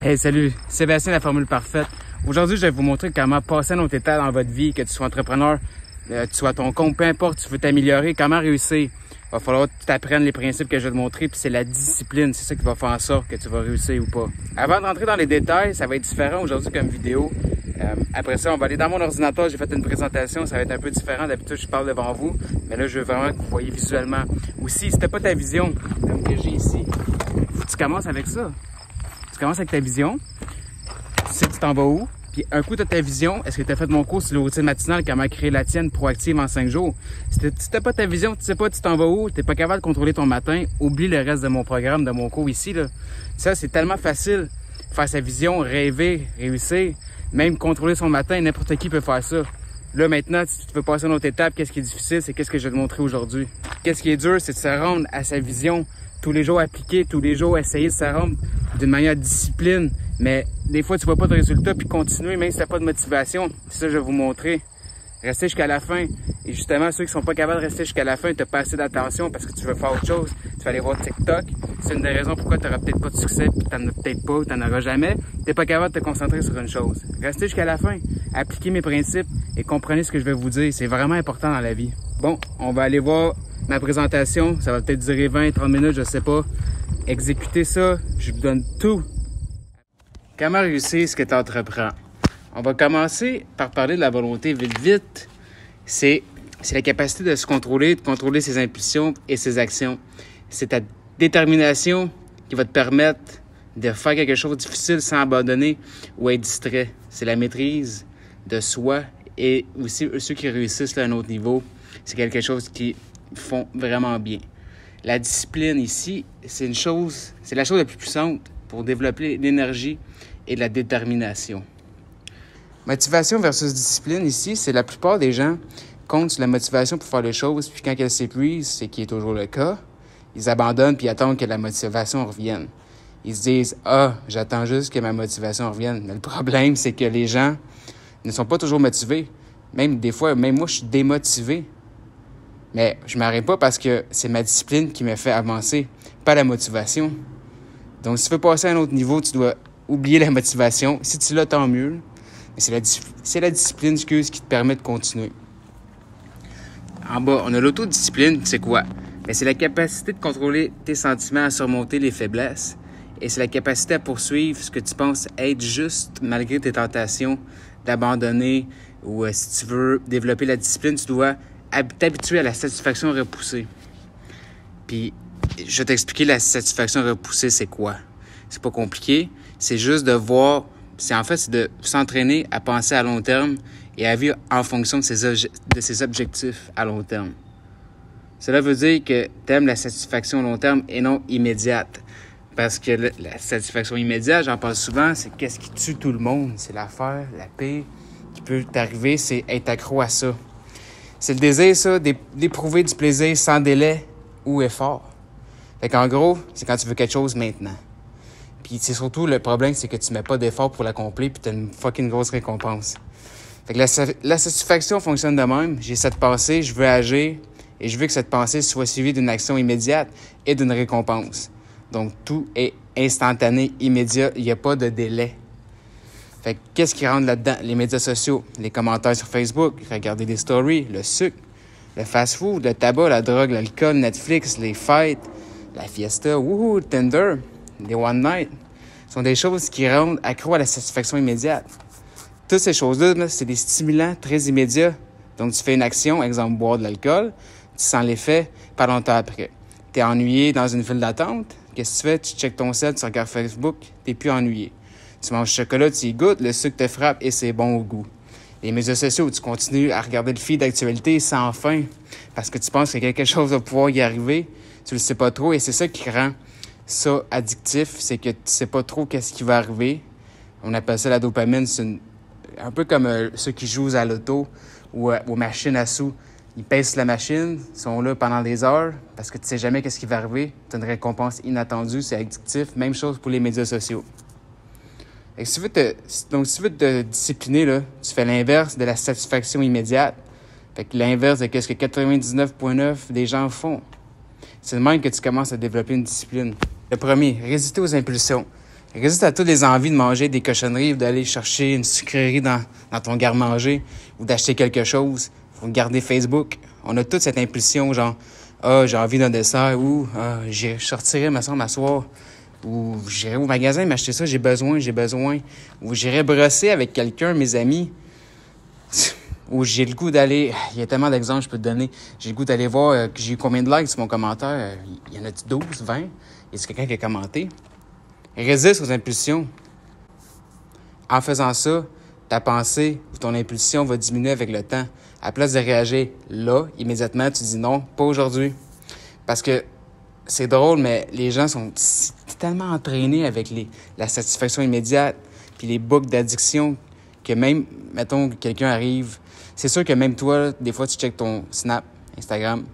Hey, salut, Sébastien, la formule parfaite. Aujourd'hui, je vais vous montrer comment passer à un autre état dans votre vie, que tu sois entrepreneur, tu sois à ton compte, peu importe, tu veux t'améliorer, comment réussir. Il va falloir que tu t'apprennes les principes que je vais te montrer, puis c'est la discipline, c'est ça qui va faire en sorte que tu vas réussir ou pas. Avant d'entrer dans les détails, ça va être différent aujourd'hui comme vidéo. Après ça, on va aller dans mon ordinateur, j'ai fait une présentation, ça va être un peu différent. D'habitude, je parle devant vous, mais là, je veux vraiment que vous voyez visuellement. Aussi, si t'as pas ta vision, comme que j'ai ici, faut que tu commences avec ça. Tu commences avec ta vision, tu sais tu t'en vas où, puis un coup tu as ta vision, est-ce que tu as fait mon cours sur le routine matinale, comment créer la tienne proactive en 5 jours? Si t'as pas ta vision, tu sais pas tu t'en vas où, t'es pas capable de contrôler ton matin, oublie le reste de mon programme, de mon cours ici, là. Ça, c'est tellement facile, faire sa vision, rêver, réussir, même contrôler son matin, n'importe qui peut faire ça. Là, maintenant, si tu veux passer à une autre étape, qu'est-ce qui est difficile, c'est qu'est-ce que je vais te montrer aujourd'hui. Qu'est-ce qui est dur, c'est de se rendre à sa vision, tous les jours appliquer, tous les jours essayer de se rendre d'une manière discipline. Mais des fois, tu vois pas de résultat, puis continuer, même si t'as pas de motivation. C'est ça que je vais vous montrer. Rester jusqu'à la fin. Et justement, ceux qui sont pas capables de rester jusqu'à la fin, t'as pas assez d'attention parce que tu veux faire autre chose. Tu vas aller voir TikTok. C'est une des raisons pourquoi tu n'auras peut-être pas de succès, puis t'en as peut-être pas, ou t'en auras jamais. T'es pas capable de te concentrer sur une chose. Restez jusqu'à la fin. Appliquez mes principes et comprenez ce que je vais vous dire. C'est vraiment important dans la vie. Bon, on va aller voir ma présentation. Ça va peut-être durer 20-30 minutes, je sais pas. Exécutez ça. Je vous donne tout. Comment réussir ce que tu entreprends? On va commencer par parler de la volonté vite. C'est la capacité de se contrôler, de contrôler ses impulsions et ses actions. C'est ta détermination qui va te permettre de faire quelque chose de difficile sans abandonner ou être distrait. C'est la maîtrise de soi et aussi ceux qui réussissent à un autre niveau. C'est quelque chose qu'ils font vraiment bien. La discipline ici, c'est la chose la plus puissante pour développer l'énergie et la détermination. Motivation versus discipline ici, c'est la plupart des gens comptent sur la motivation pour faire les choses, puis quand elle s'épuise, c'est qui est toujours le cas, ils abandonnent puis attendent que la motivation revienne. Ils se disent « Ah, j'attends juste que ma motivation revienne. » Mais le problème, c'est que les gens ne sont pas toujours motivés. Même des fois, même moi, je suis démotivé. Mais je ne m'arrête pas parce que c'est ma discipline qui me fait avancer, pas la motivation. Donc, si tu veux passer à un autre niveau, tu dois oublier la motivation. Si tu l'as, tant mieux. Mais c'est la discipline, qui te permet de continuer. En bas, on a l'autodiscipline. C'est quoi? Bien, c'est la capacité de contrôler tes sentiments, à surmonter les faiblesses. Et c'est la capacité à poursuivre ce que tu penses être juste malgré tes tentations d'abandonner. Ou si tu veux développer la discipline, tu dois t'habituer à la satisfaction repoussée. Puis, je vais t'expliquer la satisfaction repoussée, c'est quoi. C'est pas compliqué. C'est juste de voir, c'est de s'entraîner à penser à long terme et à vivre en fonction de ses objectifs à long terme. Cela veut dire que tu aimes la satisfaction à long terme et non immédiate. Parce que la satisfaction immédiate, j'en parle souvent, c'est qu'est-ce qui tue tout le monde. C'est l'affaire, la paix qui peut t'arriver, c'est être accro à ça. C'est le désir, ça, d'éprouver du plaisir sans délai ou effort. Fait qu'en gros, c'est quand tu veux quelque chose maintenant. Puis c'est surtout le problème, c'est que tu mets pas d'effort pour l'accomplir puis tu as une fucking grosse récompense. Fait que la satisfaction fonctionne de même. J'ai cette pensée, je veux agir et je veux que cette pensée soit suivie d'une action immédiate et d'une récompense. Donc tout est instantané, immédiat, il n'y a pas de délai. Fait que qu'est-ce qui rentre là-dedans? Les médias sociaux, les commentaires sur Facebook, regarder des stories, le sucre, le fast-food, le tabac, la drogue, l'alcool, Netflix, les fêtes, la fiesta, wouhou, Tinder, les one night, sont des choses qui rendent accro à la satisfaction immédiate. Toutes ces choses-là, c'est des stimulants très immédiats. Donc, tu fais une action, exemple, boire de l'alcool, tu sens l'effet pas longtemps après. Tu es ennuyé dans une file d'attente, qu'est-ce que tu fais? Tu checkes ton site, tu regardes Facebook, tu n'es plus ennuyé. Tu manges du chocolat, tu y goûtes, le sucre te frappe et c'est bon au goût. Les médias sociaux, tu continues à regarder le feed d'actualité sans fin parce que tu penses que quelque chose va pouvoir y arriver, tu le sais pas trop et c'est ça qui rend ça addictif, c'est que tu sais pas trop qu'est-ce qui va arriver. On appelle ça la dopamine, c'est un peu comme ceux qui jouent à l'auto ou aux machines à sous. Ils pèsent la machine, ils sont là pendant des heures parce que tu sais jamais qu'est-ce qui va arriver. Tu as une récompense inattendue, c'est addictif. Même chose pour les médias sociaux. Et si tu veux te discipliner, là, tu fais l'inverse de la satisfaction immédiate. Fait que l'inverse de ce que 99,9% des gens font. C'est de même que tu commences à développer une discipline. Le premier, résister aux impulsions. Résiste à toutes les envies de manger des cochonneries ou d'aller chercher une sucrerie dans ton garde-manger ou d'acheter quelque chose. Faut garder Facebook. On a toute cette impulsion, genre, j'ai envie d'un dessert ou je sortirais, me semble, m'asseoir. Ou j'irais au magasin m'acheter ça, j'ai besoin. Ou j'irais brosser avec quelqu'un, mes amis. Ou j'ai le goût d'aller... Il y a tellement d'exemples que je peux te donner. J'ai le goût d'aller voir que j'ai eu combien de likes sur mon commentaire. Il y en a-tu 12, 20? Y a-t-il quelqu'un qui a commenté? Résiste aux impulsions. En faisant ça, ta pensée ou ton impulsion va diminuer avec le temps. À la place de réagir là, immédiatement, tu dis non, pas aujourd'hui. Parce que c'est drôle, mais les gens sont tellement entraînés avec la satisfaction immédiate puis les boucles d'addiction que même, mettons, quelqu'un arrive... C'est sûr que même toi, des fois, tu checkes ton Snap, Instagram,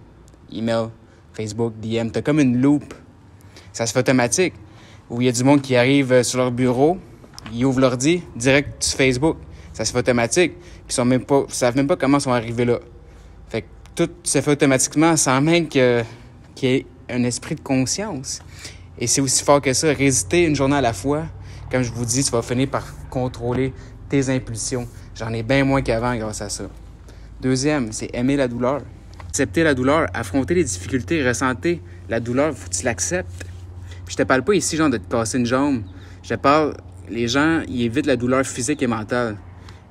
email, Facebook, DM. T'as comme une loupe. Ça se fait automatique. Ou il y a du monde qui arrive sur leur bureau, ils ouvrent l'ordi, direct sur Facebook. Ça se fait automatique. Puis ils savent même pas comment ils sont arrivés là. Fait que tout se fait automatiquement sans même qu'il y ait un esprit de conscience. Et c'est aussi fort que ça. Résister une journée à la fois. Comme je vous dis, tu vas finir par contrôler tes impulsions. J'en ai bien moins qu'avant grâce à ça. Deuxième, c'est aimer la douleur. Accepter la douleur, affronter les difficultés, ressentir la douleur, faut que tu l'acceptes. Puis je te parle pas ici, genre, de te casser une jambe. Je te parle, les gens, ils évitent la douleur physique et mentale.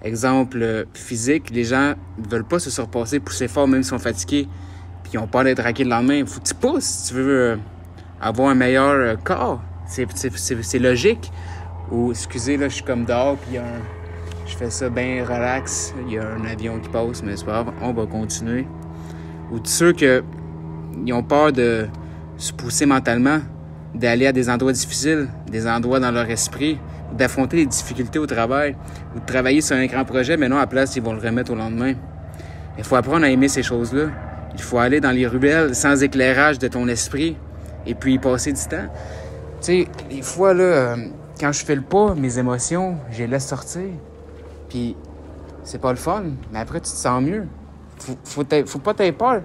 Exemple physique, les gens ne veulent pas se surpasser, pousser fort, même s'ils sont fatigués, puis ils ont peur d'être raqués le lendemain. Faut que tu pousses si tu veux avoir un meilleur corps. C'est logique. Ou, excusez, là, je suis comme dehors, puis je fais ça bien relax. Il y a un avion qui passe, mais c'est pas grave, on va continuer. Ou tous ceux qui ont peur de se pousser mentalement, d'aller à des endroits difficiles, des endroits dans leur esprit, d'affronter les difficultés au travail, ou de travailler sur un grand projet, mais non, à la place, ils vont le remettre au lendemain. Il faut apprendre à aimer ces choses-là. Il faut aller dans les ruelles sans éclairage de ton esprit et puis y passer du temps. Tu sais, des fois, là, quand je fais le pas, mes émotions, je les laisse sortir. Puis, c'est pas le fun, mais après, tu te sens mieux. Faut pas t'avoir peur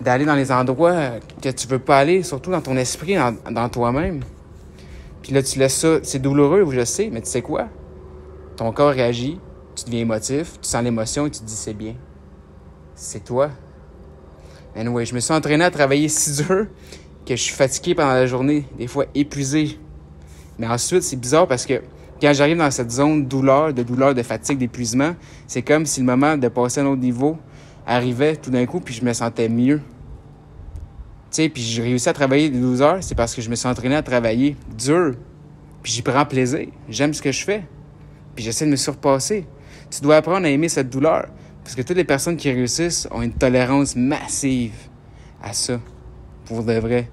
d'aller dans les endroits que tu veux pas aller, surtout dans ton esprit, dans toi-même. Puis là, tu laisses ça. C'est douloureux, je sais, mais tu sais quoi? Ton corps réagit, tu deviens émotif, tu sens l'émotion et tu te dis c'est bien. C'est toi. Anyway, je me suis entraîné à travailler si dur que je suis fatigué pendant la journée, des fois épuisé. Mais ensuite, c'est bizarre parce que quand j'arrive dans cette zone de douleur, de fatigue, d'épuisement, c'est comme si le moment de passer à un autre niveau arrivait tout d'un coup, puis je me sentais mieux. Tu sais, puis j'ai réussi à travailler 12 heures, c'est parce que je me suis entraîné à travailler dur. Puis j'y prends plaisir. J'aime ce que je fais. Puis j'essaie de me surpasser. Tu dois apprendre à aimer cette douleur. Parce que toutes les personnes qui réussissent ont une tolérance massive à ça. Pour de vrai.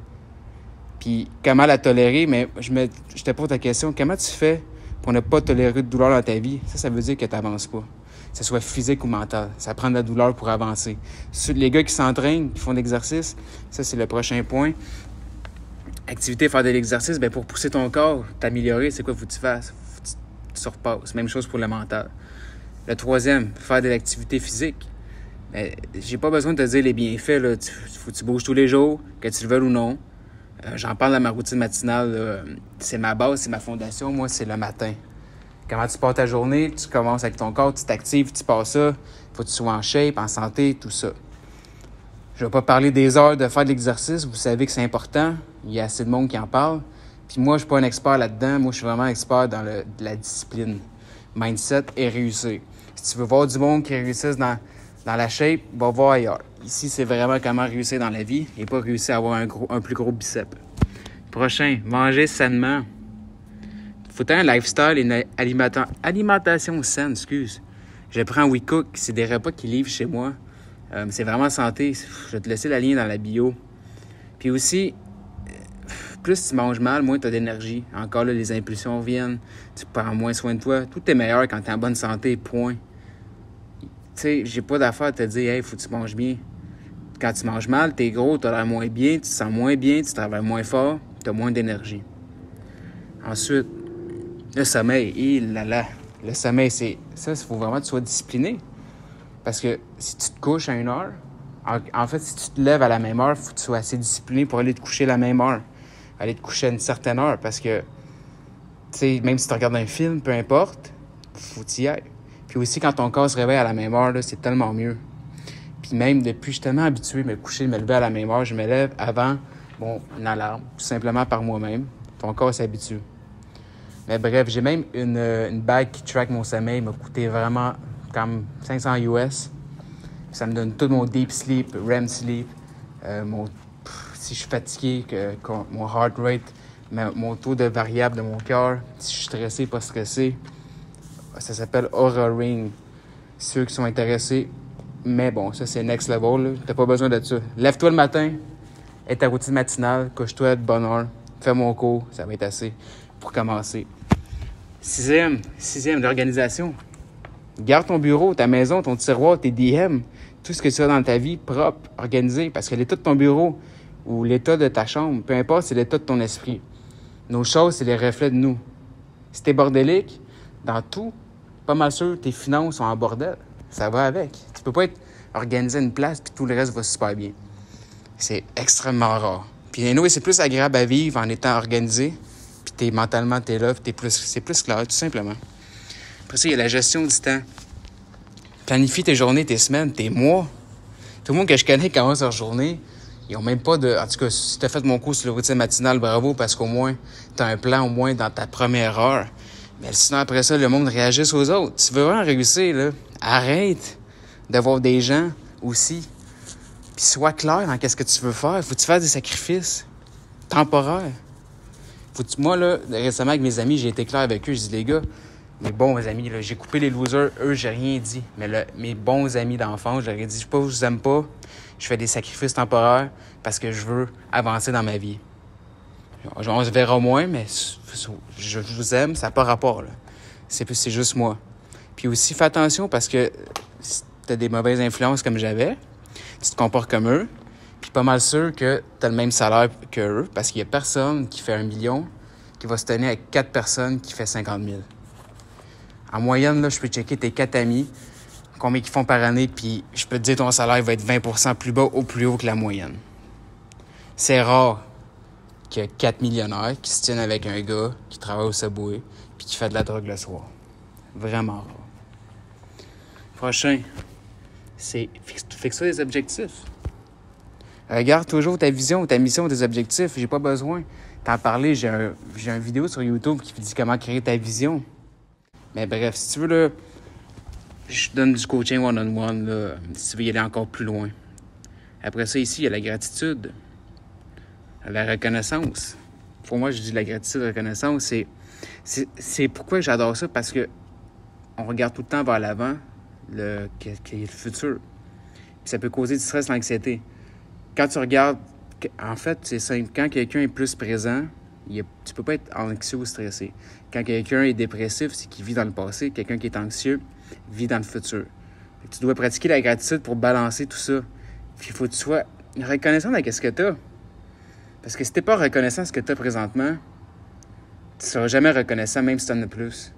Puis comment la tolérer? Mais je te pose la question, comment tu fais pour ne pas tolérer de douleur dans ta vie? Ça veut dire que tu n'avances pas. Que ce soit physique ou mental. Ça prend de la douleur pour avancer. Les gars qui s'entraînent, qui font de l'exercice, ça, c'est le prochain point. Activité, faire de l'exercice, bien pour pousser ton corps, t'améliorer, c'est quoi faut que tu fasses? Faut que tu te surpasses. Même chose pour le mental. Le troisième, faire de l'activité physique. Bien, j'ai pas besoin de te dire les bienfaits. Là. Faut que tu bouges tous les jours, que tu le veuilles ou non. J'en parle dans ma routine matinale. Là. C'est ma base, c'est ma fondation. Moi, c'est le matin. Comment tu pars ta journée, tu commences avec ton corps, tu t'actives, tu passes ça. Faut que tu sois en shape, en santé, tout ça. Je vais pas parler des heures de faire de l'exercice. Vous savez que c'est important. Il y a assez de monde qui en parle. Puis moi, je suis pas un expert là-dedans. Moi, je suis vraiment expert dans la discipline. Mindset et réussir. Si tu veux voir du monde qui réussisse dans la shape, va voir ailleurs. Ici, c'est vraiment comment réussir dans la vie et pas réussir à avoir un plus gros biceps. Prochain, manger sainement. Faut avoir un lifestyle et une alimentation saine, excuse. Je prends WeCook, c'est des repas qui livrent chez moi. C'est vraiment santé. Je vais te laisser la ligne dans la bio. Puis aussi, plus tu manges mal, moins tu as d'énergie. Encore là, les impulsions viennent. Tu prends moins soin de toi. Tout est meilleur quand tu es en bonne santé, point. Tu sais, j'ai pas d'affaire à te dire, hey, faut que tu manges bien. Quand tu manges mal, t'es gros, tu as l'air moins bien, tu te sens moins bien, tu travailles moins fort, tu as moins d'énergie. Ensuite, le sommeil, le sommeil, c'est ça, il faut vraiment que tu sois discipliné. Parce que si tu te couches à 1 heure, en fait, si tu te lèves à la même heure, il faut que tu sois assez discipliné pour aller te coucher à la même heure. Aller te coucher à une certaine heure, parce que Tu sais, même si tu regardes un film, peu importe, faut y aller. Puis aussi, quand ton corps se réveille à la même heure, là, c'est tellement mieux. Puis même depuis, je suis tellement habitué de me coucher, de me lever à la même heure, je me lève avant, une alarme, tout simplement par moi-même. Ton corps s'habitue. Mais bref, j'ai même une bague qui track mon sommeil, elle m'a coûté vraiment comme 500 US. Ça me donne tout mon deep sleep, REM sleep, si je suis fatigué, mon heart rate, mon taux de variable de mon cœur, si je suis stressé, pas stressé. Ça s'appelle Oura Ring. Ceux qui sont intéressés, mais bon, ça c'est next level, là. T'as pas besoin de ça. Lève-toi le matin, aie ta routine matinale, couche-toi de bonne heure, fais mon cours, ça va être assez pour commencer. Sixième, l'organisation. Garde ton bureau, ta maison, ton tiroir, tes DM, tout ce que tu as dans ta vie propre, organisé, parce que l'état de ton bureau ou l'état de ta chambre, peu importe, c'est l'état de ton esprit. Nos choses, c'est les reflets de nous. Si t'es bordélique, dans tout, pas mal sûr, tes finances sont en bordel. Ça va avec. Tu peux pas être organisé à une place puis tout le reste va super bien. C'est extrêmement rare. Puis anyway, c'est plus agréable à vivre en étant organisé. Puis mentalement, t'es là, puis c'est plus clair, tout simplement. Après ça, il y a la gestion du temps. Planifie tes journées, tes semaines, tes mois. Tout le monde que je connais qui commence leur journée, ils ont même pas de... En tout cas, si t'as fait mon cours sur la routine matinale, bravo, parce qu'au moins, t'as un plan au moins dans ta première heure. Mais sinon, après ça, le monde réagisse aux autres. Tu veux vraiment réussir, là, arrête de voir des gens aussi. Puis sois clair dans qu'est-ce que tu veux faire. Faut que tu fasses des sacrifices temporaires. Moi, là, récemment, avec mes amis, j'ai été clair avec eux. Je dis, les gars, mes bons amis, là, j'ai coupé les losers. Eux, j'ai rien dit. Mais mes bons amis d'enfance, je leur ai dit, je vous aime pas. Je fais des sacrifices temporaires parce que je veux avancer dans ma vie. On se verra moins, mais je vous aime, ça n'a pas rapport, là. C'est juste moi. Puis aussi, fais attention parce que si tu as des mauvaises influences comme j'avais, tu te comportes comme eux, puis pas mal sûr que tu as le même salaire qu'eux parce qu'il n'y a personne qui fait 1 million qui va se tenir avec 4 personnes qui fait 50 000. En moyenne, là, je peux checker tes 4 amis, combien ils font par année, puis je peux te dire ton salaire va être 20% plus bas ou plus haut que la moyenne. C'est rare qu'il y a 4 millionnaires qui se tiennent avec un gars qui travaille au Subway puis qui fait de la drogue le soir. Vraiment rare. Prochain, c'est fixe-toi des objectifs. Regarde toujours ta vision, ta mission, tes objectifs. J'ai pas besoin t'en parler. J'ai une vidéo sur YouTube qui dit comment créer ta vision. Mais bref, si tu veux, là, je donne du coaching one-on-one, là, si tu veux y aller encore plus loin. Après ça, ici, il y a la gratitude. La reconnaissance. Pour moi, je dis la gratitude, la reconnaissance, c'est pourquoi j'adore ça, parce que on regarde tout le temps vers l'avant, qui est le futur. Puis ça peut causer du stress, l'anxiété. Quand tu regardes, en fait, c'est simple. Quand quelqu'un est plus présent, tu peux pas être anxieux ou stressé. Quand quelqu'un est dépressif, c'est qu'il vit dans le passé. Quelqu'un qui est anxieux vit dans le futur. Tu dois pratiquer la gratitude pour balancer tout ça. Puis il faut que tu sois reconnaissant de ce que tu as. Parce que si t'es pas reconnaissant de ce que tu as présentement, tu seras jamais reconnaissant, même si tu en as plus.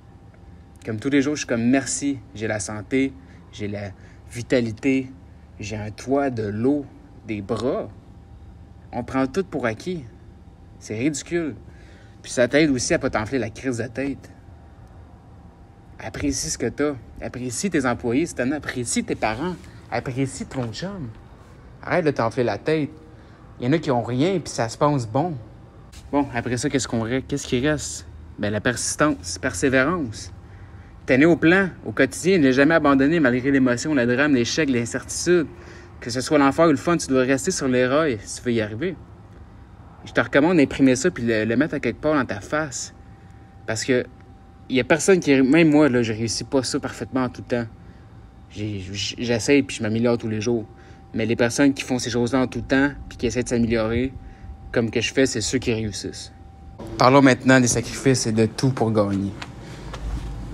Comme tous les jours, je suis comme merci. J'ai la santé, j'ai la vitalité, j'ai un toit, de l'eau, des bras. On prend tout pour acquis. C'est ridicule. Puis ça t'aide aussi à pas t'enfler la crise de tête. Apprécie ce que tu as. Apprécie tes employés si t'en as. Apprécie tes parents. Apprécie ton chum. Arrête de t'enfler la tête. Il y en a qui ont rien, puis ça se passe bon. Bon, après ça, qu'est-ce qui reste? La persistance, persévérance. T'es né au plan, au quotidien, ne jamais abandonner malgré l'émotion, le drame, l'échec, l'incertitude. Que ce soit l'enfer ou le fun, tu dois rester sur les rails si tu veux y arriver. Je te recommande d'imprimer ça puis le mettre à quelque part dans ta face. Parce que il y a personne qui... Même moi, là, je réussis pas ça parfaitement tout le temps. J'essaie puis je m'améliore tous les jours. Mais les personnes qui font ces choses-là en tout le temps puis qui essaient de s'améliorer, comme que je fais, c'est ceux qui réussissent. Parlons maintenant des sacrifices et de tout pour gagner.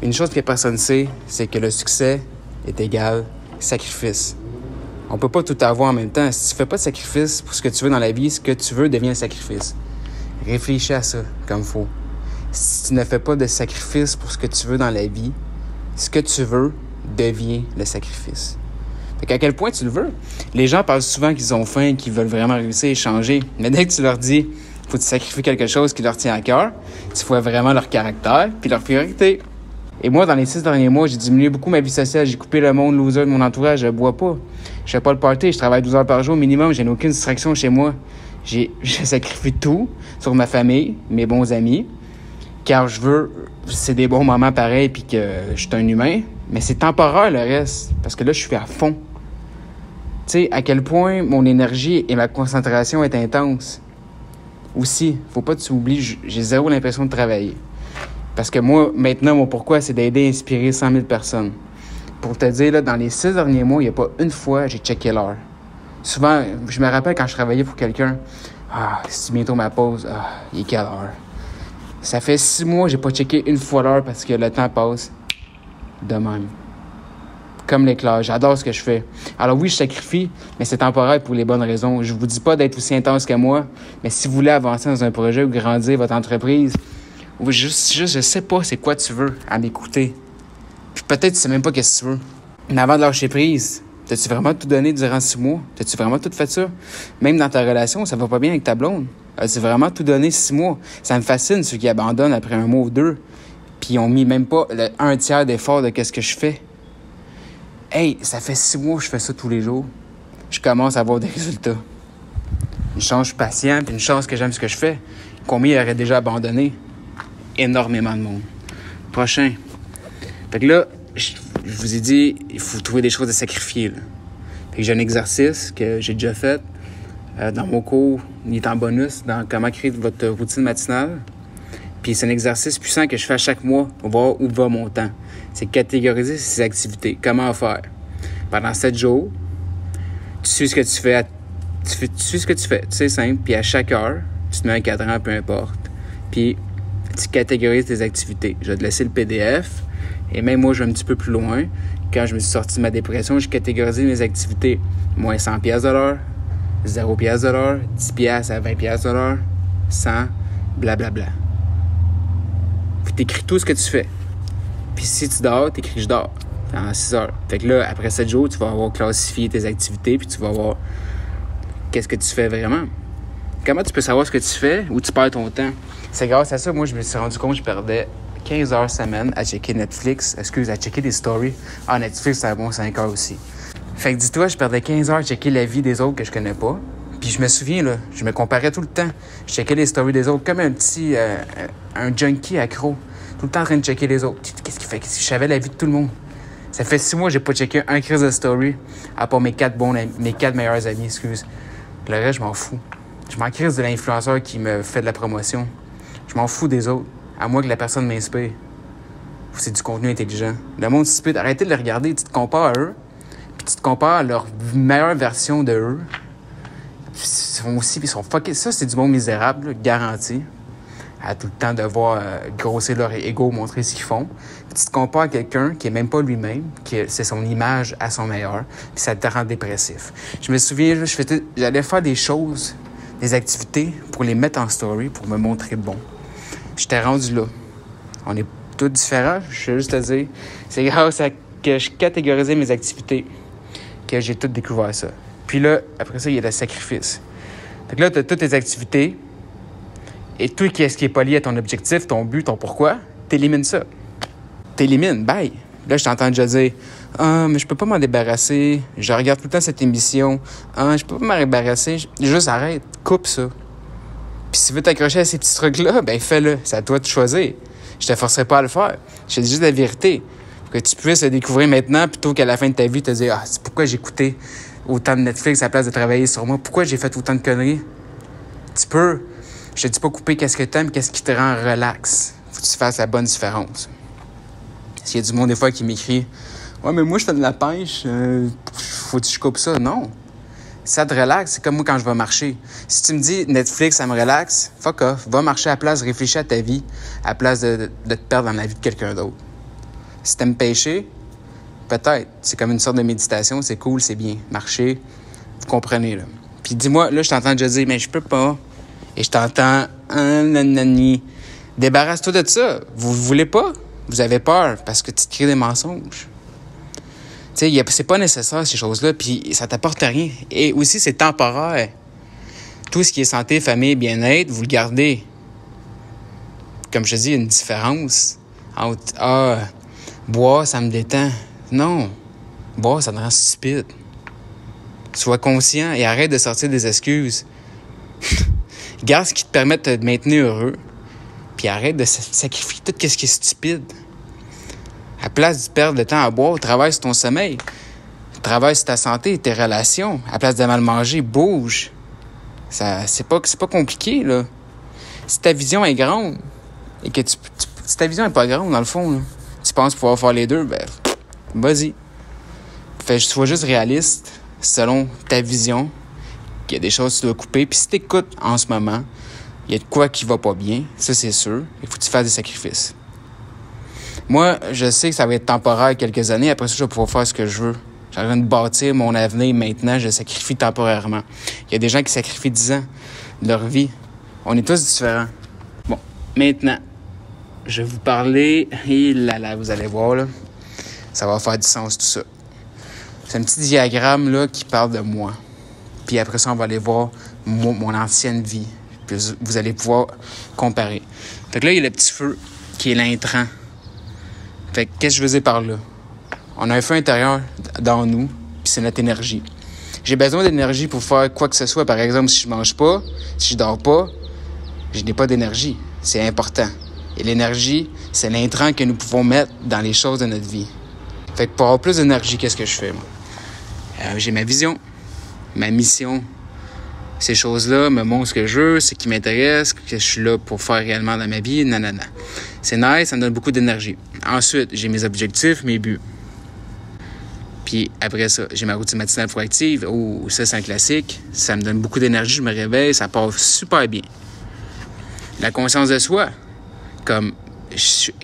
Une chose que personne ne sait, c'est que le succès est égal sacrifice. On peut pas tout avoir en même temps. Si tu fais pas de sacrifice pour ce que tu veux dans la vie, ce que tu veux devient un sacrifice. Réfléchis à ça comme il faut. Si tu ne fais pas de sacrifice pour ce que tu veux dans la vie, ce que tu veux devient le sacrifice. Fait qu'à quel point tu le veux? Les gens parlent souvent qu'ils ont faim, qu'ils veulent vraiment réussir et changer. Mais dès que tu leur dis Faut que tu sacrifies quelque chose qui leur tient à cœur. Tu vois vraiment leur caractère puis leur priorité. Et moi, dans les 6 derniers mois, j'ai diminué beaucoup ma vie sociale. J'ai coupé le monde loser de mon entourage. Je bois pas. Je fais pas le party. Je travaille 12 heures par jour minimum. Je n'ai aucune distraction chez moi. Je sacrifie tout sur ma famille, mes bons amis. Car je veux... C'est des bons moments pareils puis que je suis un humain. Mais c'est temporaire, le reste. Parce que là, je suis à fond. Tu sais, à quel point mon énergie et ma concentration est intense. Aussi, faut pas que tu oublies, j'ai zéro l'impression de travailler. Parce que moi, maintenant, mon pourquoi, c'est d'aider et inspirer 100 000 personnes. Pour te dire, là, dans les 6 derniers mois, il n'y a pas une fois j'ai checké l'heure. Souvent, je me rappelle quand je travaillais pour quelqu'un, c'est bientôt ma pause, il est quelle heure? Ça fait 6 mois, j'ai pas checké une fois l'heure parce que le temps passe de même. Comme l'éclair. J'adore ce que je fais. Alors oui, je sacrifie, mais c'est temporaire pour les bonnes raisons. Je vous dis pas d'être aussi intense que moi, mais si vous voulez avancer dans un projet ou grandir votre entreprise, ou juste je sais pas c'est quoi tu veux à m'écouter. Puis peut-être tu sais même pas qu'est-ce que tu veux. Mais avant de lâcher prise, t'as-tu vraiment tout donné durant 6 mois? T'as-tu vraiment tout fait ça? Même dans ta relation, ça va pas bien avec ta blonde. As-tu vraiment tout donné 6 mois? Ça me fascine ceux qui abandonnent après un mois ou deux, puis ils ont mis même pas le 1/3 d'effort de qu'est-ce que je fais. Hey, ça fait 6 mois que je fais ça tous les jours. Je commence à avoir des résultats. Une chance, je suis patient, puis une chance que j'aime ce que je fais. Combien auraient déjà abandonné? Énormément de monde. Prochain. Fait que là, je vous ai dit, il faut trouver des choses à sacrifier. Là. Fait que j'ai un exercice que j'ai déjà fait. Dans mon cours, il est en bonus dans comment créer votre routine matinale. Puis c'est un exercice puissant que je fais à chaque mois pour voir où va mon temps. C'est catégoriser ses activités. Comment faire? Pendant 7 jours, tu sais ce que tu fais. Tu sais ce que tu fais. C'est simple. Puis à chaque heure, tu te mets un cadran, peu importe. Puis tu catégorises tes activités. Je vais te laisser le PDF. Et même moi, je vais un petit peu plus loin. Quand je me suis sorti de ma dépression, je catégorisais mes activités. Moins 100$ de l'heure, 0$ de l'heure, 10$ à 20$ de l'heure, 100, blablabla. Puis t'écris tout ce que tu fais. Puis si tu dors, t'écris « je dors » en 6 heures. Fait que là, après 7 jours, tu vas avoir classifié tes activités puis tu vas voir qu'est-ce que tu fais vraiment. Comment tu peux savoir ce que tu fais ou tu perds ton temps? C'est grâce à ça, moi, je me suis rendu compte que je perdais 15 heures semaine à checker Netflix. À checker des stories. Netflix, c'est un bon 5 heures aussi. Fait que dis-toi, je perdais 15 heures à checker la vie des autres que je connais pas. Puis je me souviens, là, je me comparais tout le temps. Je checkais les stories des autres comme un petit... un junkie accro. Tout le temps en train de checker les autres. Qu'est-ce qu'il fait? Je savais la vie de tout le monde. Ça fait 6 mois que j'ai pas checké un crise de story, à part mes 4 meilleurs amis, excuse. Le reste, je m'en fous. Je m'en crise de l'influenceur qui me fait de la promotion. Je m'en fous des autres, à moins que la personne m'inspire. C'est du contenu intelligent. Le monde stupide, arrêtez de les regarder. Tu te compares à eux, puis tu te compares à leur meilleure version de eux. Ils sont fuckés. Ça, c'est du monde misérable, là, garanti. À tout le temps devoir grossir leur ego, montrer ce qu'ils font. Puis tu te compares à quelqu'un qui est même pas lui-même, c'est son image à son meilleur, puis ça te rend dépressif. Je me souviens, là, j'allais faire des choses, des activités pour les mettre en story, pour me montrer bon. J'étais rendu là. On est tous différents, je veux juste te dire. C'est grâce à que je catégorisais mes activités que j'ai tout découvert ça. Puis là, après ça, il y a le sacrifice. Fait que là, tu as toutes tes activités. Et tout ce qui est pas lié à ton objectif, ton but, ton pourquoi, t'élimines ça. T'élimines, bye. Là, je t'entends déjà dire « mais je peux pas m'en débarrasser. Je regarde tout le temps cette émission. Je peux pas m'en débarrasser. » Juste arrête, coupe ça. Puis si tu veux t'accrocher à ces petits trucs-là, ben fais-le. C'est à toi de choisir. Je te forcerai pas à le faire. Je te dis juste la vérité. Pour que tu puisses le découvrir maintenant plutôt qu'à la fin de ta vie te dire « c'est pourquoi j'ai écouté autant de Netflix à la place de travailler sur moi? Pourquoi j'ai fait autant de conneries? » Tu peux... Je te dis pas couper qu'est-ce que t'aimes, qu'est-ce qui te rend relax. Faut que tu fasses la bonne différence. S'il y a du monde des fois qui m'écrit « ouais, mais moi, je fais de la pêche, faut que je coupe ça. » Non. Ça te relaxe, c'est comme moi quand je vais marcher. Si tu me dis « Netflix, ça me relaxe », fuck off. Va marcher à la place, réfléchis à ta vie, à la place de te perdre dans la vie de quelqu'un d'autre. Si t'aimes pêcher, peut-être. C'est comme une sorte de méditation, c'est cool, c'est bien. Marcher, vous comprenez, là. Puis dis-moi, là, je t'entends déjà dire « mais je peux pas. » Et je t'entends « nanani ». Débarrasse-toi de ça. Vous voulez pas? Vous avez peur parce que tu te crées des mensonges. Tu sais, c'est pas nécessaire, ces choses-là, puis ça t'apporte rien. Et aussi, c'est temporaire. Tout ce qui est santé, famille, bien-être, vous le gardez. Comme je te dis, il y a une différence entre boire, ça me détend. Non. Boire, ça te rend stupide. Sois conscient et arrête de sortir des excuses. Garde ce qui te permet de te maintenir heureux. Puis arrête de sacrifier tout ce qui est stupide. À la place de perdre le temps à boire, travaille sur ton sommeil. Travaille sur ta santé, tes relations. À la place de mal manger, bouge. C'est pas compliqué, là. Si ta vision est grande, et que si ta vision est pas grande, dans le fond, là, tu penses pouvoir faire les deux, ben, vas-y. Sois juste réaliste, selon ta vision, qu'il y a des choses que tu dois couper. Puis si tu écoutes en ce moment, il y a de quoi qui va pas bien, ça c'est sûr. Il faut que tu fasses des sacrifices. Moi, je sais que ça va être temporaire quelques années. Après ça, je vais pouvoir faire ce que je veux. J'ai besoin de bâtir mon avenir maintenant. Je sacrifie temporairement. Il y a des gens qui sacrifient 10 ans de leur vie. On est tous différents. Bon, maintenant, je vais vous parler. Et là, vous allez voir, là, ça va faire du sens tout ça. C'est un petit diagramme là, qui parle de moi. Puis après ça, on va aller voir mon ancienne vie. Puis vous allez pouvoir comparer. Fait que là, il y a le petit feu qui est l'intrant. Fait que qu'est-ce que je veux dire par là? On a un feu intérieur dans nous, puis c'est notre énergie. J'ai besoin d'énergie pour faire quoi que ce soit. Par exemple, si je mange pas, si je dors pas, je n'ai pas d'énergie. C'est important. Et l'énergie, c'est l'intrant que nous pouvons mettre dans les choses de notre vie. Fait que pour avoir plus d'énergie, qu'est-ce que je fais, moi? J'ai ma vision, ma mission. Ces choses-là me montrent ce que je veux, ce qui m'intéresse, que je suis là pour faire réellement dans ma vie, nanana. C'est nice, ça me donne beaucoup d'énergie. Ensuite, j'ai mes objectifs, mes buts. Puis après ça, j'ai ma routine matinale proactive. Oh, ça, c'est un classique. Ça me donne beaucoup d'énergie, je me réveille, ça passe super bien. La conscience de soi, comme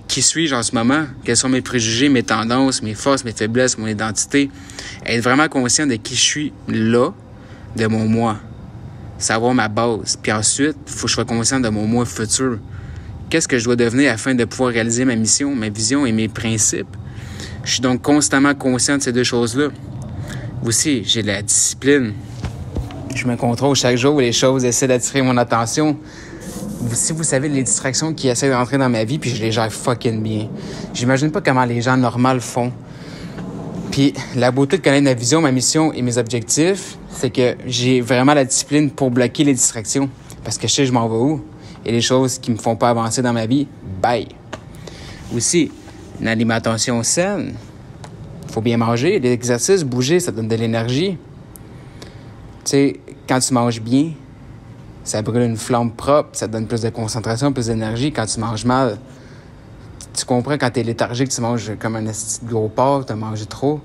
qui suis-je en ce moment? Quels sont mes préjugés, mes tendances, mes forces, mes faiblesses, mon identité? Être vraiment conscient de qui je suis là, de mon moi. Savoir ma base. Puis ensuite, il faut que je sois conscient de mon moi futur. Qu'est-ce que je dois devenir afin de pouvoir réaliser ma mission, ma vision et mes principes? Je suis donc constamment conscient de ces deux choses-là. Aussi, j'ai la discipline. Je me contrôle chaque jour. Les choses essaient d'attirer mon attention. Si vous savez les distractions qui essaient d'entrer dans ma vie, puis je les gère fucking bien. J'imagine pas comment les gens normaux font. Puis la beauté de connaître ma vision, ma mission et mes objectifs, c'est que j'ai vraiment la discipline pour bloquer les distractions. Parce que je sais je m'en vais où. Et les choses qui me font pas avancer dans ma vie, bye. Aussi, une alimentation saine. Faut bien manger. L'exercice, bouger, ça donne de l'énergie. Tu sais, quand tu manges bien, ça brûle une flamme propre, ça te donne plus de concentration, plus d'énergie. Quand tu manges mal, tu comprends quand tu es léthargique, tu manges comme un esti de gros porc, tu as mangé trop.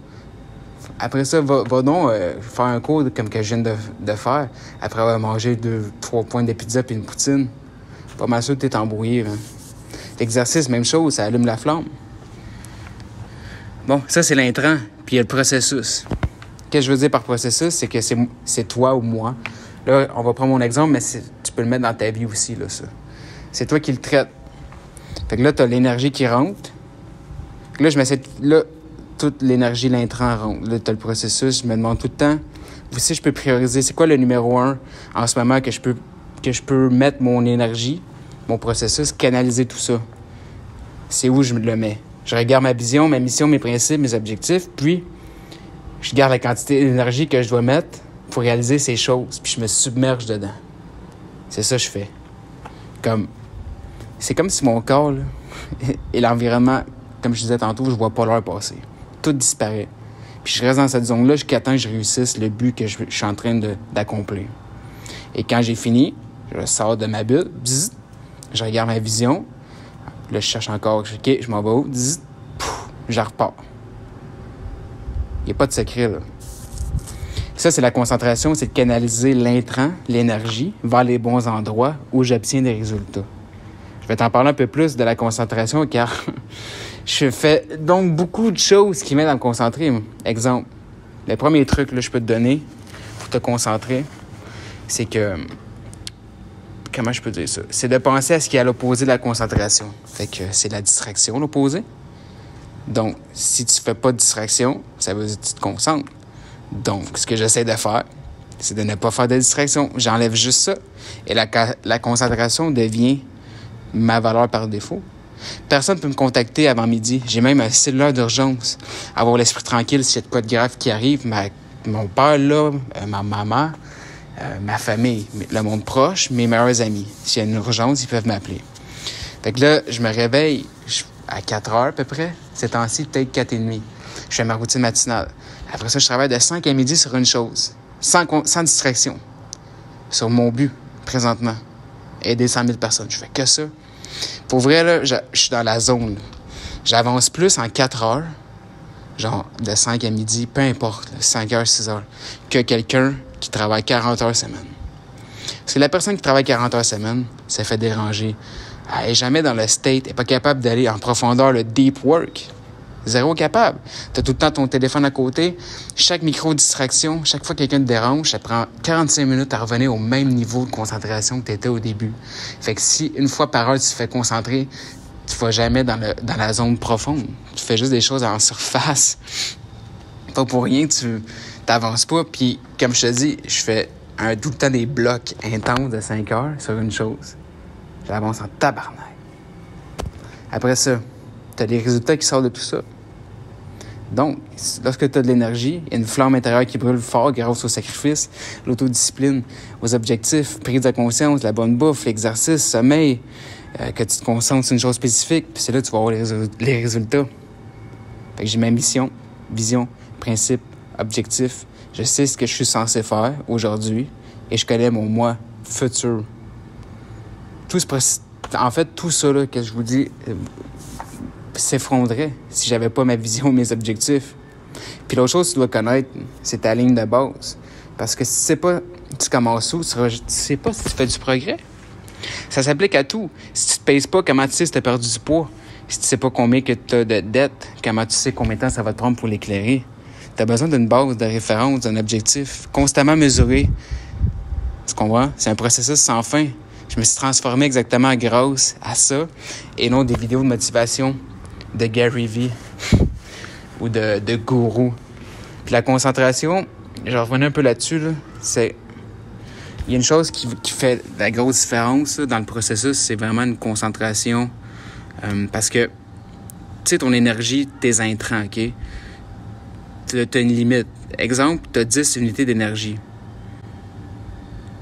Après ça, va donc faire un cours comme que je viens de faire. Après avoir mangé 2-3 points de pizza puis une poutine. Pas mal sûr que tu es embrouillé. Hein. L'exercice, même chose, ça allume la flamme. Bon, ça, c'est l'intrant. Puis il y a le processus. Qu'est-ce que je veux dire par processus? C'est que c'est toi ou moi. Là, on va prendre mon exemple, mais tu peux le mettre dans ta vie aussi, là, ça. C'est toi qui le traites. Fait que là, tu as l'énergie qui rentre. Là, là, toute l'énergie, l'intrant rentre. Là, tu as le processus. Je me demande tout le temps, aussi, je peux prioriser. C'est quoi le numéro 1 en ce moment que je peux mettre mon énergie, mon processus, canaliser tout ça? C'est où je me le mets? Je regarde ma vision, ma mission, mes principes, mes objectifs, puis je garde la quantité d'énergie que je dois mettre pour réaliser ces choses, puis je me submerge dedans. C'est ça que je fais. C'est comme si mon corps là, et l'environnement, comme je disais tantôt, je vois pas l'heure passer. Tout disparaît. Puis je reste dans cette zone-là jusqu'à temps que je réussisse le but que je suis en train d'accomplir. Et quand j'ai fini, je sors de ma bulle, bzz, je regarde ma vision, là je cherche encore, OK, je m'en vais où, bzz, pouf, je repars. Il n'y a pas de secret, là. Ça, c'est la concentration, c'est de canaliser l'intrant, l'énergie, vers les bons endroits où j'obtiens des résultats. Je vais t'en parler un peu plus de la concentration, car je fais donc beaucoup de choses qui m'aident à me concentrer. Exemple, le premier truc que je peux te donner pour te concentrer, c'est que... Comment je peux dire ça? C'est de penser à ce qui est à l'opposé de la concentration. Fait que c'est la distraction, l'opposé. Donc, si tu fais pas de distraction, ça veut dire que tu te concentres. Donc, ce que j'essaie de faire, c'est de ne pas faire de distraction. J'enlève juste ça. Et la concentration devient ma valeur par défaut. Personne ne peut me contacter avant midi. J'ai même un cellulaire d'urgence. Avoir l'esprit tranquille s'il y a de quoi de grave qui arrive. Mon père, là, ma maman, ma famille, le monde proche, mes meilleurs amis. S'il y a une urgence, ils peuvent m'appeler. Fait que là, je me réveille à 4 heures à peu près. Ces temps-ci, peut-être 4h30. Je fais ma routine matinale. Après ça, je travaille de 5 à midi sur une chose. Sans distraction. Sur mon but, présentement. Aider 100 000 personnes. Je fais que ça. Pour vrai, là, je suis dans la zone. J'avance plus en 4 heures, genre de 5 à midi, peu importe, 5 heures, 6 heures, que quelqu'un qui travaille 40 heures semaine. Parce que la personne qui travaille 40 heures semaine, ça fait déranger. Elle n'est jamais dans le state, elle n'est pas capable d'aller en profondeur, le deep work. Zéro capable. Tu as tout le temps ton téléphone à côté. Chaque micro-distraction, chaque fois que quelqu'un te dérange, ça prend 45 minutes à revenir au même niveau de concentration que tu étais au début. Fait que si une fois par heure tu te fais concentrer, tu ne vas jamais dans la zone profonde. Tu fais juste des choses en surface. Pas pour rien, tu n'avances pas. Puis, comme je te dis, je fais tout le temps des blocs intenses de 5 heures sur une chose. J'avance en tabarnak. Après ça, tu as les résultats qui sortent de tout ça. Donc, lorsque tu as de l'énergie, il y a une flamme intérieure qui brûle fort grâce au sacrifice, l'autodiscipline, aux objectifs, prise de conscience, la bonne bouffe, l'exercice, sommeil, que tu te concentres sur une chose spécifique, puis c'est là que tu vas avoir les résultats. Fait que j'ai ma mission, vision, principe, objectif. Je sais ce que je suis censé faire aujourd'hui et je connais mon moi futur. En fait, tout ça là, que je vous dis s'effondrait si j'avais pas ma vision, mes objectifs. Puis l'autre chose que tu dois connaître, c'est ta ligne de base. Parce que si tu sais pas, tu commences où, tu sais pas si tu fais du progrès. Ça s'applique à tout. Si tu te pèses pas, comment tu sais si tu as perdu du poids? Si tu sais pas combien que tu as de dettes, comment tu sais combien de temps ça va te prendre pour l'éclairer? Tu as besoin d'une base de référence, d'un objectif constamment mesuré. Tu comprends? C'est un processus sans fin. Je me suis transformé exactement grâce à ça et non des vidéos de motivation de Gary Vee ou de gourou. Puis la concentration, je revenais un peu là-dessus, là, c'est... Il y a une chose qui fait la grosse différence là, dans le processus, c'est vraiment une concentration. Parce que, tu sais, ton énergie, tes intrants, OK? Tu as une limite. Exemple, tu as 10 unités d'énergie.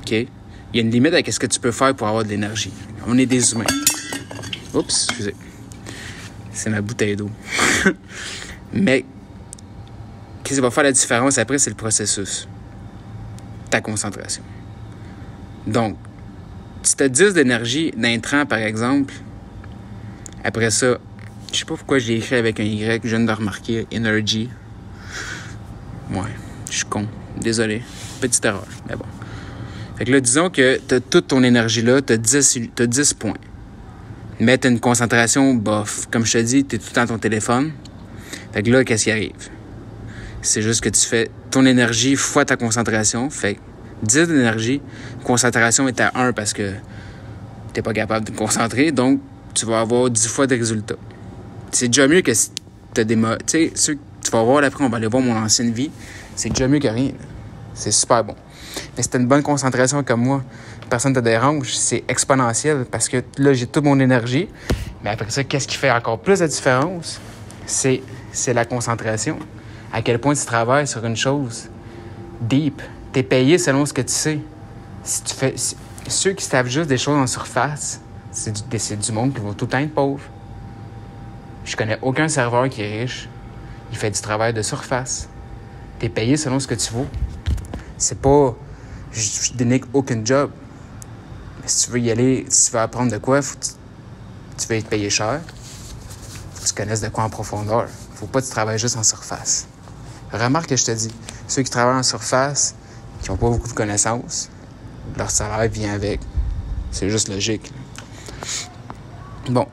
OK? Il y a une limite à ce que tu peux faire pour avoir de l'énergie. On est des humains. Oups, excusez. C'est ma bouteille d'eau. Mais, ce qui va faire la différence après, c'est le processus. Ta concentration. Donc, si tu as 10 d'énergie d'intrants, par exemple, après ça, je sais pas pourquoi j'ai écrit avec un Y, je viens de remarquer, energy. Ouais, je suis con. Désolé. Petite erreur, mais bon. Fait que là, disons que tu as toute ton énergie là, tu as 10 points. Mais tu as une concentration bof. Comme je te dis, tu es tout le temps ton téléphone. Fait que là, qu'est-ce qui arrive? C'est juste que tu fais ton énergie fois ta concentration. Fait que 10 d'énergie, concentration est à 1 parce que tu n'es pas capable de te concentrer. Donc, tu vas avoir 10 fois de résultats. C'est déjà mieux que si tu as des... Tu sais, ceux que tu vas voir après, on va aller voir mon ancienne vie. C'est déjà mieux que rien. Là. C'est super bon. Mais si tu as une bonne concentration comme moi, personne ne te dérange, c'est exponentiel parce que là, j'ai toute mon énergie. Mais après ça, qu'est-ce qui fait encore plus de différence? C'est la concentration. À quel point tu travailles sur une chose deep. Tu es payé selon ce que tu sais. Si tu fais... Ceux qui savent juste des choses en surface, c'est du monde qui va tout le temps être pauvre. Je connais aucun serveur qui est riche. Il fait du travail de surface. Tu es payé selon ce que tu vaux. C'est pas... Je dénigre aucun job. Mais si tu veux y aller, si tu veux apprendre de quoi, tu vas être payé cher. Faut que tu connaisses de quoi en profondeur. Faut pas que tu travailles juste en surface. Remarque que je te dis, ceux qui travaillent en surface, qui n'ont pas beaucoup de connaissances, leur salaire vient avec. C'est juste logique. Bon.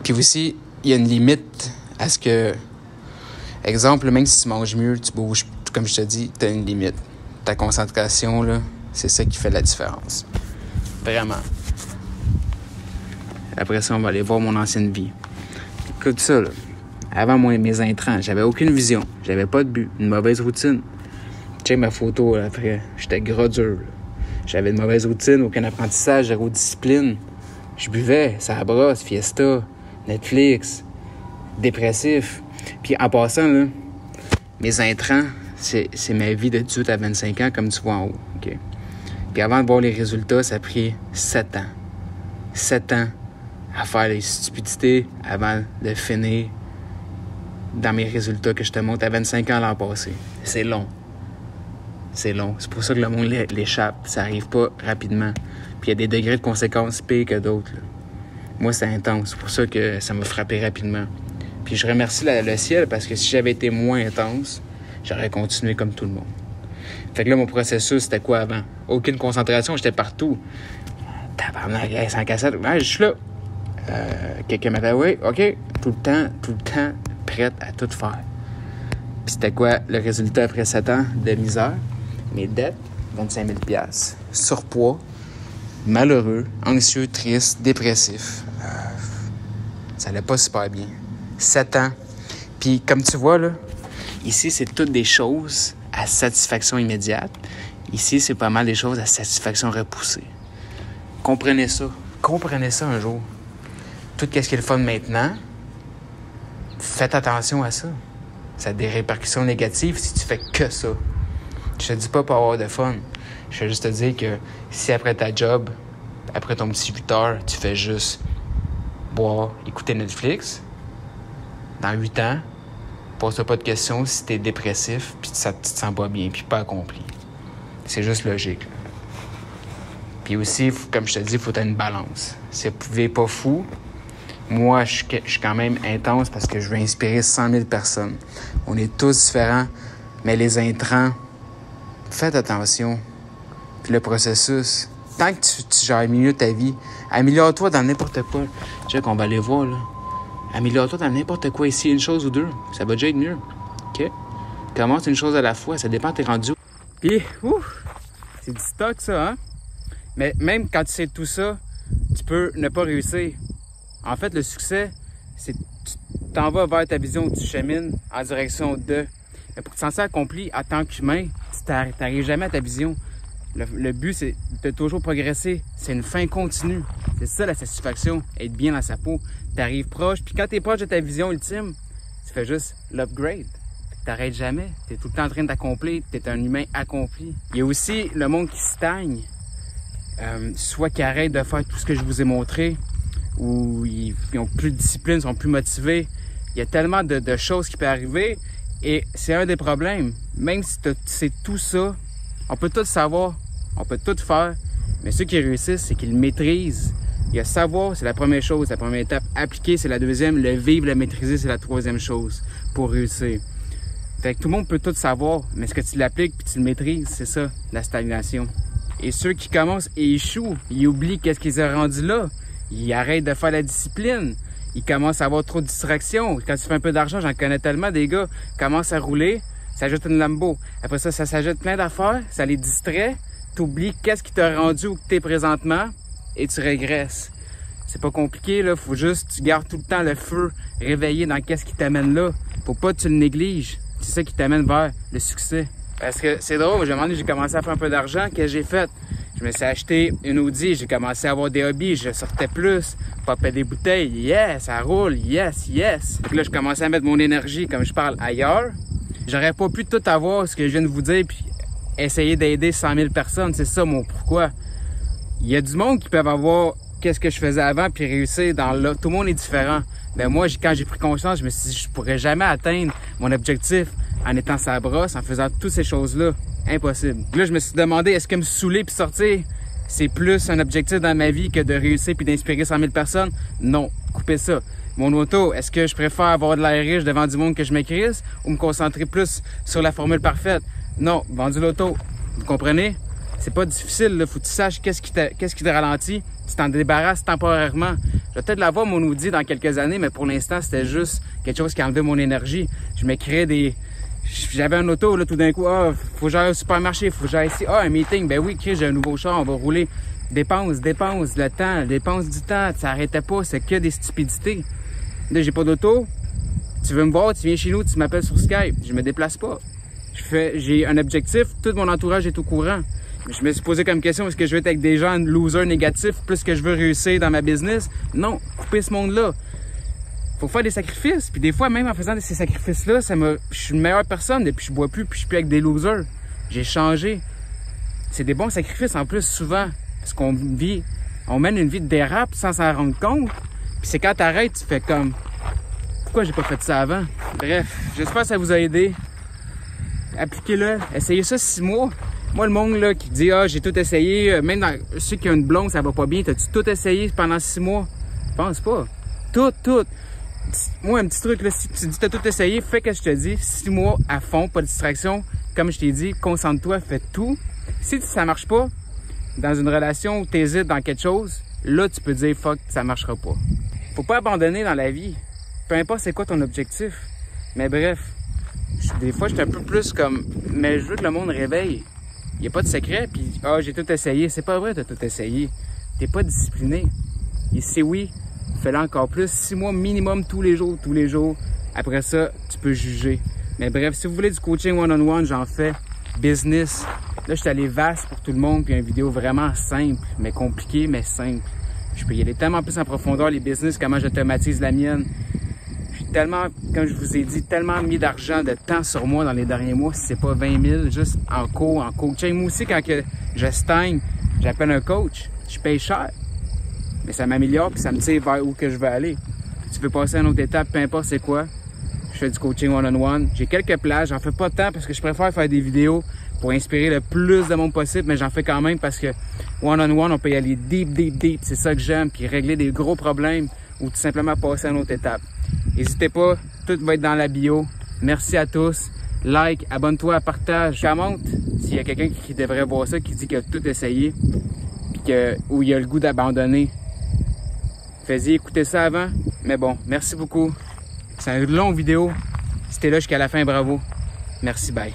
Puis aussi, il y a une limite à ce que... Exemple, même si tu manges mieux, tu bouges, comme je te dis, tu as une limite. Ta concentration, là, c'est ça qui fait la différence. Vraiment. Après ça, on va aller voir mon ancienne vie. Écoute ça, là. Avant mes intrants, j'avais aucune vision. J'avais pas de but. Une mauvaise routine. check ma photo là, après. J'étais gras dur. J'avais de mauvaises routines, aucun apprentissage, zéro discipline. Je buvais, ça brosse, fiesta, Netflix, dépressif. Puis en passant, là, mes intrants, c'est ma vie de 18 à 25 ans, comme tu vois en haut. Okay? Puis avant de voir les résultats, ça a pris 7 ans. 7 ans à faire les stupidités avant de finir dans mes résultats que je te montre à 25 ans l'an passé. C'est long. C'est long. C'est pour ça que le monde l'échappe. Ça arrive pas rapidement. Puis il y a des degrés de conséquences pires que d'autres. Là. Moi, c'est intense. C'est pour ça que ça m'a frappé rapidement. Puis je remercie le ciel parce que si j'avais été moins intense, j'aurais continué comme tout le monde. Fait que là, mon processus, c'était quoi avant? Aucune concentration, j'étais partout. Tabarnak, sans cassette. Ouais, je suis là. Quelqu'un m'a dit, oui, OK. Tout le temps, prête à tout faire. Puis c'était quoi le résultat après 7 ans de misère? Mes dettes, 25 000 $. Surpoids, malheureux, anxieux, triste, dépressif. Ça allait pas super bien. 7 ans. Puis comme tu vois, là, ici, c'est toutes des choses à satisfaction immédiate. Ici, c'est pas mal des choses à satisfaction repoussée. Comprenez ça. Comprenez ça un jour. Tout ce qui est le fun maintenant, faites attention à ça. Ça a des répercussions négatives si tu fais que ça. Je te dis pas pour avoir de fun. Je vais juste te dire que si après ta job, après ton petit 8 heures, tu fais juste boire, écouter Netflix, dans 8 ans, pose-toi pas de questions si t'es dépressif puis tu te sens pas bien puis pas accompli. C'est juste logique. Puis aussi, comme je te dis, il faut avoir une balance. Si vous pouvez pas fou, moi, je suis quand même intense parce que je veux inspirer 100 000 personnes. On est tous différents, mais les intrants, faites attention. Puis le processus, tant que tu gères mieux ta vie, améliore-toi dans n'importe quoi. Tu sais qu'on va aller voir, là. Améliore-toi dans n'importe quoi. Ici, une chose ou deux, ça va déjà être mieux. OK? Commence une chose à la fois, ça dépend de tes rendus. Puis, c'est du stock, ça, hein? Mais même quand tu sais tout ça, tu peux ne pas réussir. En fait, le succès, c'est que tu t'en vas vers ta vision, tu chemines en direction de. Mais pour que tu t'en sois accompli en tant qu'humain, tu n'arrives jamais à ta vision. Le but, c'est de toujours progresser. C'est une fin continue. C'est ça la satisfaction, être bien dans sa peau. Tu arrives proche, puis quand tu es proche de ta vision ultime, tu fais juste l'upgrade. Tu n'arrêtes jamais. Tu es tout le temps en train d'accomplir. Tu es un humain accompli. Il y a aussi le monde qui stagne. Soit qui arrête de faire tout ce que je vous ai montré, ou ils ont plus de discipline, sont plus motivés. Il y a tellement de choses qui peuvent arriver et c'est un des problèmes. Même si tu sais tout ça, on peut tout savoir, on peut tout faire, mais ceux qui réussissent, c'est qu'ils le maîtrisent. Il y a savoir, c'est la première chose, la première étape. Appliquer, c'est la deuxième. Le vivre, le maîtriser, c'est la troisième chose pour réussir. Fait que tout le monde peut tout savoir, mais est-ce que tu l'appliques puis tu le maîtrises, c'est ça, la stagnation. Et ceux qui commencent et échouent, ils oublient qu'est-ce qu'ils ont rendu là. Ils arrêtent de faire la discipline. Ils commencent à avoir trop de distractions. Quand tu fais un peu d'argent, j'en connais tellement, des gars commencent à rouler, s'ajoute une Lambo. Après ça s'ajoute plein d'affaires, ça les distrait. T'oublies qu'est-ce qui t'a rendu où que t'es présentement et tu régresses. C'est pas compliqué, là. Faut juste, tu gardes tout le temps le feu réveillé dans qu'est-ce qui t'amène là. Faut pas que tu le négliges. C'est ça qui t'amène vers le succès. Parce que c'est drôle, j'ai commencé à faire un peu d'argent, qu'est-ce que j'ai fait? Je me suis acheté une Audi, j'ai commencé à avoir des hobbies, je sortais plus, popais des bouteilles, yes, ça roule, yes, yes. Puis là, je commençais à mettre mon énergie, comme je parle, ailleurs. J'aurais pas pu tout avoir, ce que je viens de vous dire, puis essayer d'aider 100 000 personnes, c'est ça mon pourquoi. Il y a du monde qui peuvent avoir qu'est-ce que je faisais avant, puis réussir dans là. Tout le monde est différent. Mais moi, quand j'ai pris conscience, je me suis dit, je pourrais jamais atteindre mon objectif en étant sa brosse, en faisant toutes ces choses-là. Impossible. Là, je me suis demandé, est-ce que me saouler puis sortir, c'est plus un objectif dans ma vie que de réussir puis d'inspirer 100 000 personnes? Non. Coupez ça. Mon auto, est-ce que je préfère avoir de l'air riche devant du monde que je m'écrise ou me concentrer plus sur la formule parfaite? Non. Vendu l'auto. Vous comprenez? C'est pas difficile, là. Faut que tu saches qu'est-ce qui te ralentit. Tu t'en débarrasses temporairement. Je vais peut-être l'avoir, mon Audi, dans quelques années, mais pour l'instant, c'était juste quelque chose qui enlevait mon énergie. Je me créais des... J'avais un auto, là, tout d'un coup, faut que j'aille au supermarché, faut que j'aille ici, un meeting, ben oui, j'ai un nouveau char, on va rouler. Dépense, le temps, dépense du temps, ça arrêtait pas, c'est que des stupidités. Là, j'ai pas d'auto, tu veux me voir, tu viens chez nous, tu m'appelles sur Skype, je me déplace pas. J'ai un objectif, tout mon entourage est au courant. Je me suis posé comme question, est-ce que je veux être avec des gens losers négatifs plus que je veux réussir dans ma business? Non, couper ce monde-là. Faut faire des sacrifices. Puis des fois, même en faisant ces sacrifices-là, je suis une meilleure personne. Depuis je bois plus, puis je suis plus avec des losers. J'ai changé. C'est des bons sacrifices en plus, souvent. Parce qu'on mène une vie de dérape sans s'en rendre compte. Puis c'est quand t'arrêtes, tu fais comme, pourquoi j'ai pas fait ça avant? Bref, j'espère que ça vous a aidé. Appliquez-le. Essayez ça 6 mois. Moi, le monde là, qui dit « Ah, j'ai tout essayé », même dans ceux qui ont une blonde, ça va pas bien. T'as-tu tout essayé pendant 6 mois? Je pense pas. Tout. Moi, un petit truc, là, si tu dis « T'as tout essayé », fais ce que je te dis. 6 mois à fond, pas de distraction. Comme je t'ai dit, concentre-toi, fais tout. Si ça marche pas, dans une relation où t'hésites dans quelque chose, là, tu peux dire « Fuck, ça marchera pas ». Faut pas abandonner dans la vie. Peu importe c'est quoi ton objectif. Mais bref, des fois, je suis un peu plus comme « Mais je veux que le monde réveille ». Il n'y a pas de secret, puis « Ah, j'ai tout essayé ». C'est pas vrai, t'as tout essayé. T'es pas discipliné. Et si oui, fais-le encore plus. 6 mois minimum tous les jours. Après ça, tu peux juger. Mais bref, si vous voulez du coaching one-on-one, j'en fais. Business. Là, je suis allé vaste pour tout le monde, puis une vidéo vraiment simple, mais compliquée, mais simple. Je peux y aller tellement plus en profondeur, les business, comment j'automatise la mienne. Tellement, comme je vous ai dit, tellement mis d'argent, de temps sur moi dans les derniers mois, si c'est pas 20 000, juste en coaching. Moi aussi, quand je stagne, j'appelle un coach, je paye cher. Mais ça m'améliore puis ça me tire vers où que je veux aller. Tu veux passer à une autre étape, peu importe c'est quoi. Je fais du coaching one-on-one. J'ai quelques plages, j'en fais pas tant parce que je préfère faire des vidéos pour inspirer le plus de monde possible, mais j'en fais quand même parce que one-on-one, on peut y aller deep. C'est ça que j'aime, puis régler des gros problèmes ou tout simplement passer à une autre étape. N'hésitez pas, tout va être dans la bio. Merci à tous. Like, abonne-toi, partage, commente. S'il y a quelqu'un qui devrait voir ça, qui dit qu'il a tout essayé, puis où il a le goût d'abandonner. Fais-y, écoutez ça avant. Mais bon, merci beaucoup. C'est une longue vidéo. Si t'es là jusqu'à la fin, bravo. Merci, bye.